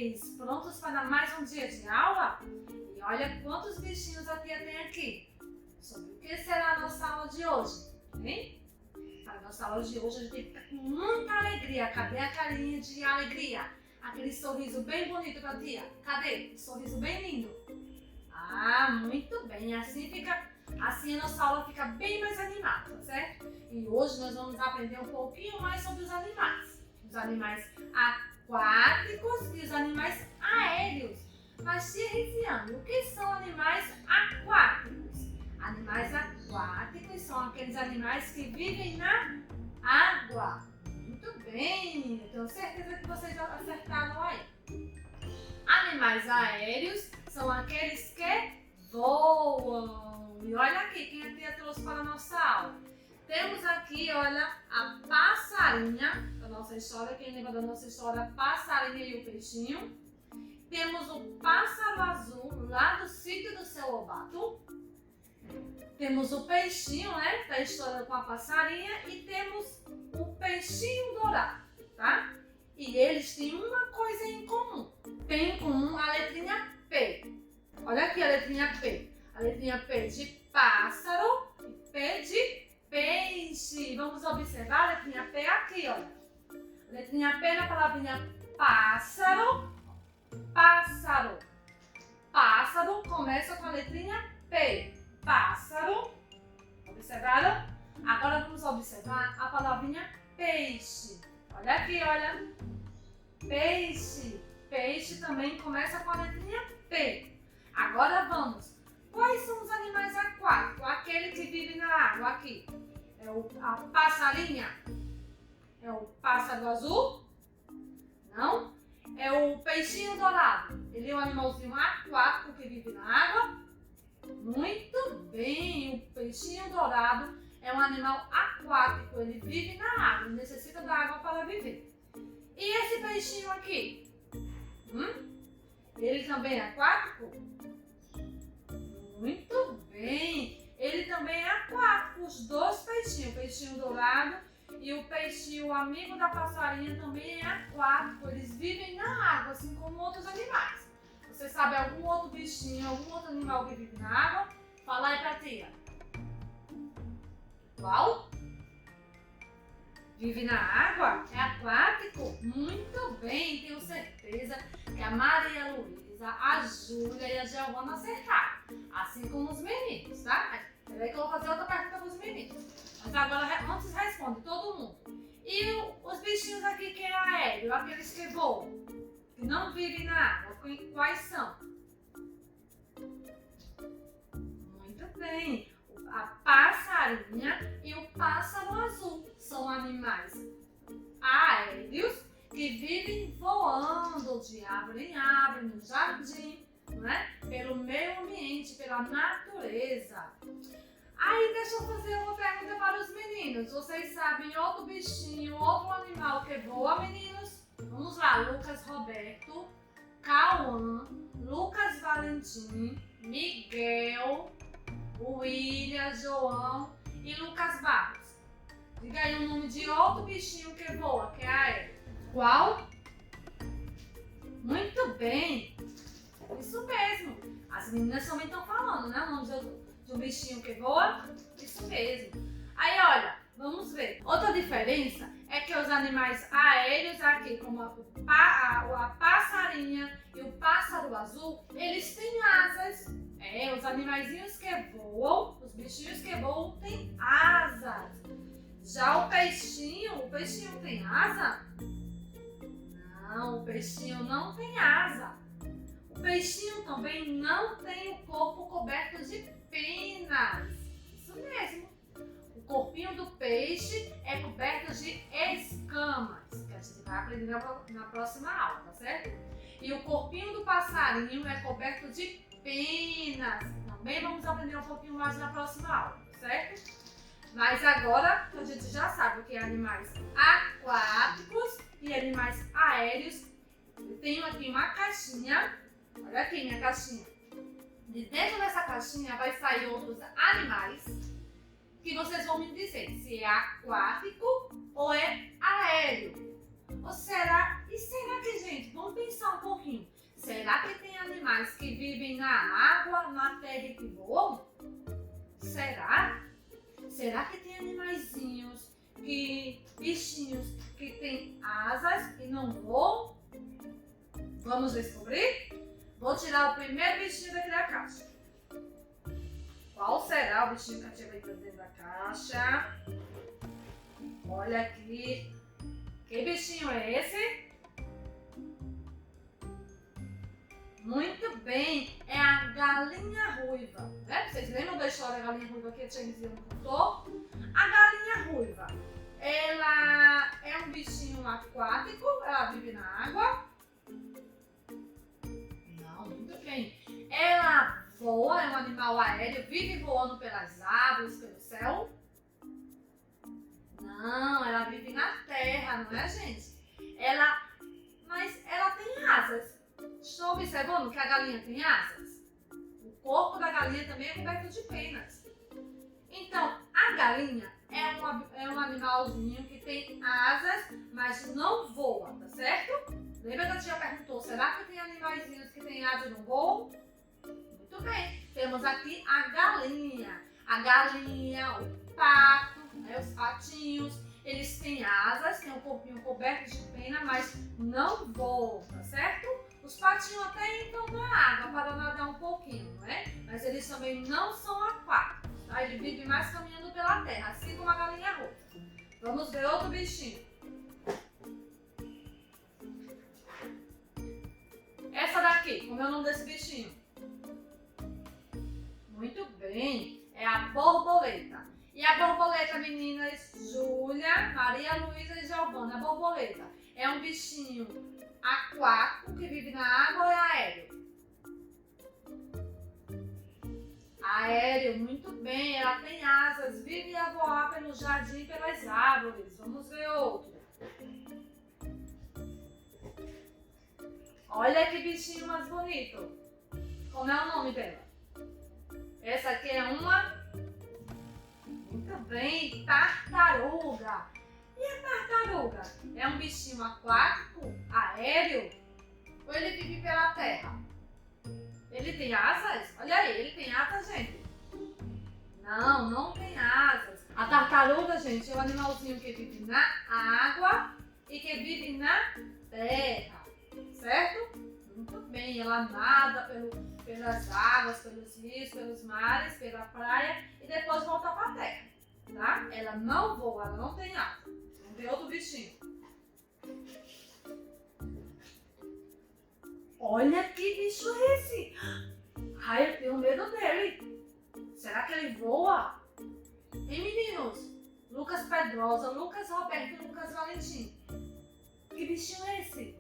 vocês prontos para mais um dia de aula? E olha quantos bichinhos a tia tem aqui. Sobre o que será a nossa aula de hoje, hein? A nossa aula de hoje a gente fica com muita alegria. Cadê a carinha de alegria? Aquele sorriso bem bonito pra tia. Cadê? Sorriso bem lindo. Ah, muito bem. Assim a nossa aula fica bem mais animada, tá certo? E hoje nós vamos aprender um pouquinho mais sobre os animais. Os animais aquáticos e os animais aéreos. Mas, tia Risiane, o que são animais aquáticos? Animais aquáticos são aqueles animais que vivem na água. Muito bem, eu tenho certeza que vocês já acertaram aí. Animais aéreos são aqueles que voam. E olha aqui quem a tia trouxe para a nossa aula. Temos aqui, olha, a passarinha da nossa história. Quem lembra da nossa história, passarinha e o peixinho. Temos o pássaro azul lá do sítio do seu Lobato. Temos o peixinho, né, da história com a passarinha. E temos o peixinho dourado, tá? E eles têm uma coisa em comum. Tem em comum a letrinha P. Olha aqui a letrinha P. A letrinha P de pássaro e P de peixe. Vamos observar a letrinha P aqui, olha. A letrinha P na palavrinha pássaro. Pássaro. Pássaro começa com a letrinha P. Pássaro. Observaram? Agora vamos observar a palavrinha peixe. Olha aqui, olha. Peixe. Peixe também começa com a letrinha P. Agora vamos. Quais são os animais aquáticos? Aquele que vive na água aqui. É a passarinha? É o pássaro azul? Não. É o peixinho dourado. Ele é um animalzinho aquático que vive na água. Muito bem. O peixinho dourado é um animal aquático. Ele vive na água. Necessita da água para viver. E esse peixinho aqui? Ele também é aquático? Muito bem! Ele também é aquático, os dois peixinhos, o peixinho dourado e o peixinho amigo da passarinha também é aquático. Eles vivem na água, assim como outros animais. Você sabe algum outro bichinho, algum outro animal que vive na água? Fala aí pra tia. Qual? Vive na água? É aquático? Muito bem, tenho certeza que a Maria Luísa, a Júlia e a Giovana acertaram. Assim como os meninos, tá? Peraí que eu vou fazer outra pergunta para os meninos. Mas agora antes responde todo mundo. E os bichinhos aqui que é aéreo, aqueles que voam, que não vivem na água, quais são? Muito bem. A passarinha e o pássaro azul são animais aéreos que vivem voando de árvore em árvore, no jardim, não é? Pelo meio ambiente, pela natureza. Aí deixa eu fazer uma pergunta para os meninos. Vocês sabem outro bichinho, outro animal que voa, meninos? Vamos lá, Lucas Roberto, Cauã, Lucas Valentim, Miguel, William, João e Lucas Barros. Diga aí o nome de outro bichinho que voa, que é aéreo. Qual? Muito bem. Isso mesmo. As meninas também estão falando, né? O nome de um bichinho que voa. Isso mesmo. Aí, olha, vamos ver. Outra diferença é que os animais aéreos aqui, como a passarinha e o pássaro azul, eles têm asas. Os animaizinhos que voam, os bichinhos que voam têm asas. Já o peixinho tem asa? Não, o peixinho não tem asa. O peixinho também não tem o corpo coberto de penas. Isso mesmo. O corpinho do peixe é coberto de escamas, que a gente vai aprender na próxima aula, tá certo? E o corpinho do passarinho é coberto de penas. Também vamos aprender um pouquinho mais na próxima aula, certo? Mas agora a gente já sabe o que é animais aquáticos e animais aéreos. Eu tenho aqui uma caixinha. Olha aqui minha caixinha. De dentro dessa caixinha vai sair outros animais que vocês vão me dizer se é aquático ou é aéreo. Ou será que, gente, vamos pensar um pouquinho. Será que tem animais que vivem na água, na terra e que voam? Será? Será que tem animaizinhos, bichinhos que têm asas e não voam? Vamos descobrir? Vou tirar o primeiro bichinho daqui da caixa. Qual será o bichinho que eu tirei para dentro da caixa? Olha aqui. Que bichinho é esse? Muito bem, é a galinha ruiva. Né? Vocês lembram da história da galinha ruiva que a Tiazinha contou? A galinha ruiva, ela é um bichinho aquático, ela vive na água. Não, muito bem. Ela voa, é um animal aéreo, vive voando pelas árvores, pelo céu. Não, ela vive na terra, não é, gente? Mas ela tem asas. Estou observando que a galinha tem asas? O corpo da galinha também é coberto de penas. Então, a galinha é um animalzinho que tem asas, mas não voa, tá certo? Lembra que a tia perguntou, será que tem animaizinhos que têm asas e não voam? Muito bem, temos aqui a galinha. A galinha, o pato, né, os patinhos, eles têm asas, têm um corpinho coberto de pena, mas não voam, tá certo? Os patinhos até entram na água para nadar um pouquinho, não é? Mas eles também não são aquáticos, tá? Eles vivem mais caminhando pela terra, assim como a galinha roxa. Vamos ver outro bichinho. Essa daqui, como é o nome desse bichinho? Muito bem, é a borboleta. E a borboleta, meninas, Júlia, Maria Luísa e Giovana, a borboleta é um bichinho aquático que vive na água ou é aéreo? Aéreo, muito bem, ela tem asas, vive a voar pelo jardim, pelas árvores. Vamos ver outro. Olha que bichinho mais bonito. Como é o nome dela? Essa aqui é uma... Muito bem, tartaruga. E a tartaruga? É um bichinho aquático, aéreo? Ou ele vive pela terra? Ele tem asas? Olha aí, ele tem asas, gente? Não, não tem asas. A tartaruga, gente, é um animalzinho que vive na água e que vive na terra, certo? Muito bem, ela nada pelas águas, pelos rios, pelos mares, pela praia e depois volta para a terra, tá? Ela não voa, ela não tem asas. Vamos ver outro bichinho. Olha que bicho é esse! Ai, eu tenho medo dele. Será que ele voa? Hein, meninos? Lucas Pedrosa, Lucas Roberto e Lucas Valentim. Que bichinho é esse?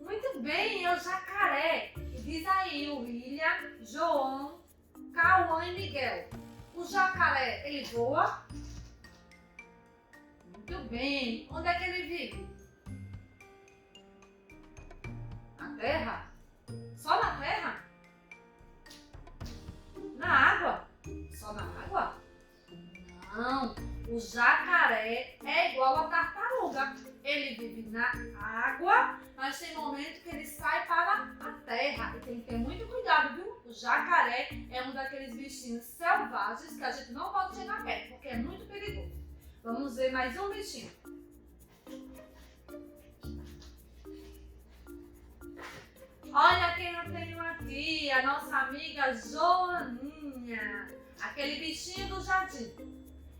Muito bem, é o jacaré. E diz aí o William, João, Cauã e Miguel. O jacaré, ele voa? Muito bem. Onde é que ele vive? Na terra? Só na terra? Na água? Só na água? Não. O jacaré é igual a tartaruga. Ele vive na água, mas tem momento que ele sai para a terra. E tem que ter muito cuidado, viu? O jacaré é um daqueles bichinhos selvagens que a gente não pode chegar perto, porque é muito perigoso. Vamos ver mais um bichinho. Olha quem eu tenho aqui, a nossa amiga Joaninha. Aquele bichinho do jardim.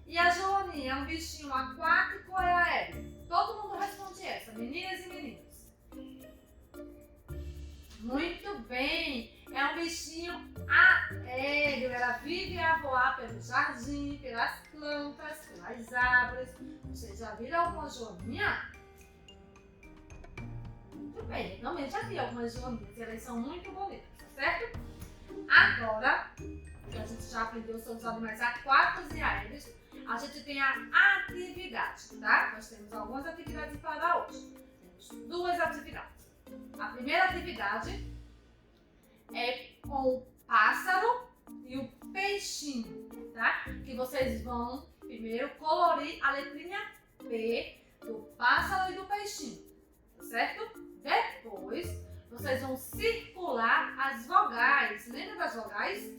E a Joaninha é um bichinho aquático ou é aéreo? Todo mundo responde essa, meninas e meninos. Muito bem, é um bichinho aéreo. Ela vive a voar pelo jardim, pelas plantas, pelas árvores. Vocês já viram alguma Joaninha? Muito bem, eu também já vi algumas Joaninhas. Elas são muito bonitas, tá certo? Agora, que a gente já aprendeu sobre os animais aquáticos e aéreos, a gente tem a atividade, tá? Nós temos algumas atividades para hoje. Temos duas atividades. A primeira atividade é com o pássaro e o peixinho, tá? Que vocês vão primeiro colorir a letrinha P do pássaro e do peixinho. certo? Depois, vocês vão circular as vogais. Lembra das vogais?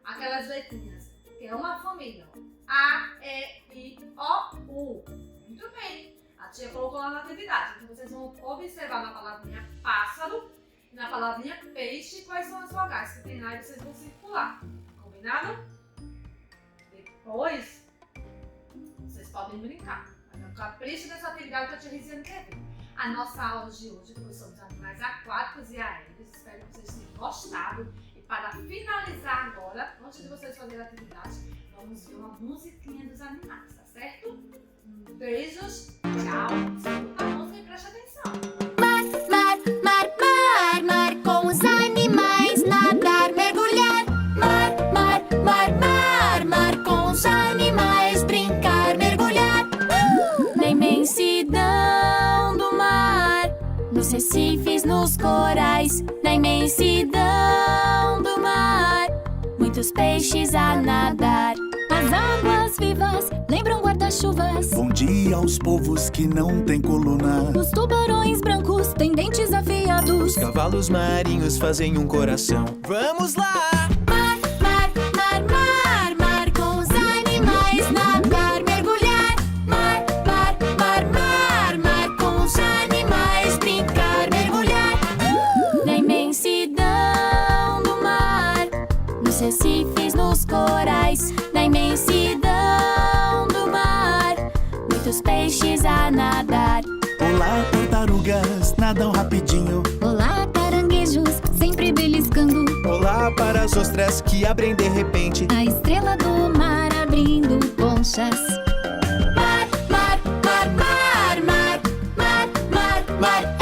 Aquelas letrinhas, que é uma família. A, E, I, O, U. Muito bem. A tia colocou lá na atividade. Então, vocês vão observar na palavrinha pássaro e na palavrinha peixe quais são as vogais que tem lá e vocês vão circular. Combinado? Depois, vocês podem brincar. Mas o capricho dessa atividade que a tia Risiane quer ver. A nossa aula de hoje foi sobre os animais aquáticos e aéreos. Espero que vocês tenham gostado. E para finalizar agora, antes de vocês fazerem a atividade, vamos ver uma musiquinha dos animais, tá certo? Beijos, tchau. Escuta a música e preste atenção. Mar, mar, mar, mar, mar, com os animais, nadar, mergulhar. Mar, mar, mar, mar, mar, com os animais, brincar, mergulhar. Na imensidão do mar, nos recifes, nos corais. Na imensidão do mar, muitos peixes a nadar. As águas vivas lembram guarda-chuvas. Bom dia aos povos que não têm coluna. Os tubarões brancos têm dentes afiados. Os cavalos marinhos fazem um coração. Vamos lá! Mar, mar, mar, mar, mar, com os animais, nadar, mergulhar. Mar, mar, mar, mar, mar, com os animais, brincar, mergulhar. Na imensidão do mar, nos recifes, nos corais. Na imensidão do mar, muitos peixes a nadar. Olá, tartarugas, nadam rapidinho. Olá, caranguejos, sempre beliscando. Olá para as ostras que abrem de repente. A estrela do mar abrindo conchas. Mar, mar, mar, mar, mar, mar, mar, mar,